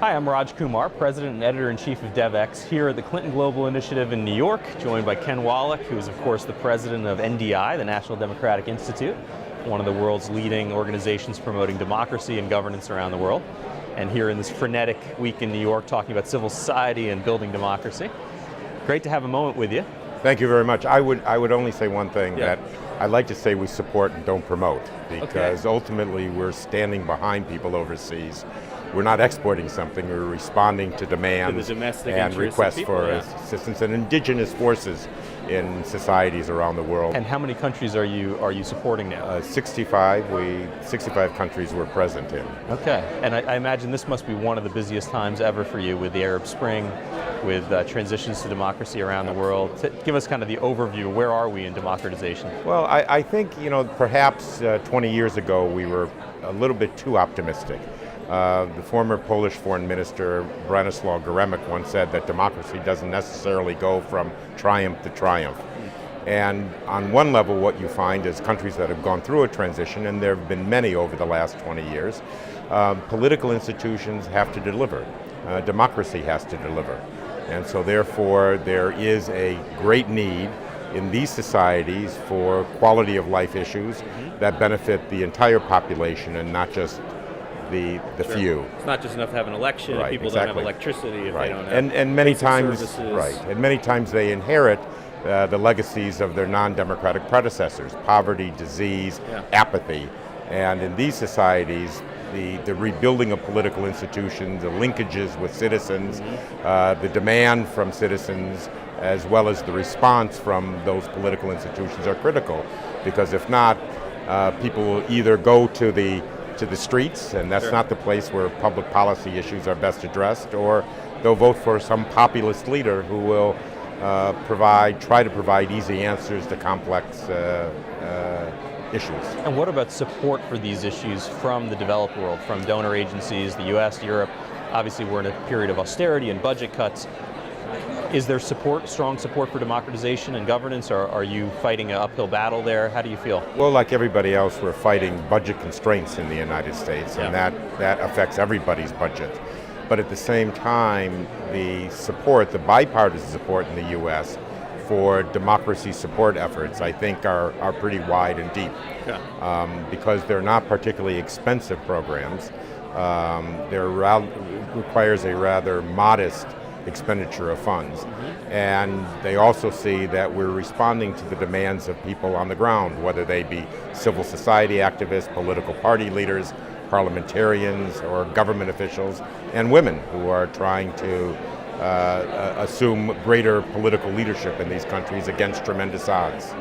Hi, I'm Raj Kumar, President and Editor-in-Chief of DevX, here at the Clinton Global Initiative in New York, joined by Ken Wollack, who is of course the President of NDI, the National Democratic Institute, one of the world's leading organizations promoting democracy and governance around the world. And here in this frenetic week in New York, talking about civil society and building democracy. Great to have a moment with you. Thank you very much. I would only say one thing, that I'd like to say we support and don't promote, because ultimately we're standing behind people overseas. We're not exporting something, we're responding to demands and requests for assistance and indigenous forces in societies around the world. And how many countries are you supporting now? 65 countries we're present in. Okay, and I imagine this must be one of the busiest times ever for you with the Arab Spring, with transitions to democracy around the world. Give us kind of the overview. Where are we in democratization? Well, I think, perhaps 20 years ago we were a little bit too optimistic. The former Polish foreign minister, Bronislaw Geremek, once said that democracy doesn't necessarily go from triumph to triumph. And on one level, what you find is countries that have gone through a transition, and there have been many over the last 20 years, political institutions have to deliver. Democracy has to deliver. And so therefore, there is a great need in these societies for quality of life issues that benefit the entire population and not just the few. It's not just enough to have an election if people don't have electricity, if they don't have and many times services. And many times they inherit the legacies of their non-democratic predecessors: poverty, disease, apathy. And in these societies, the rebuilding of political institutions, the linkages with citizens, the demand from citizens, as well as the response from those political institutions are critical. Because if not, people will either go to the streets, and that's not the place where public policy issues are best addressed, or they'll vote for some populist leader who will try to provide easy answers to complex issues. And what about support for these issues from the developed world, from donor agencies, the US, Europe? Obviously we're in a period of austerity and budget cuts. Is there strong support for democratization and governance, or are you fighting an uphill battle there? How do you feel? Well, like everybody else, we're fighting budget constraints in the United States, and that affects everybody's budget. But at the same time, the bipartisan support in the U.S. for democracy support efforts, I think are pretty wide and deep, because they're not particularly expensive programs. Requires a rather modest expenditure of funds. And they also see that we're responding to the demands of people on the ground, whether they be civil society activists, political party leaders, parliamentarians, or government officials, and women who are trying to assume greater political leadership in these countries against tremendous odds.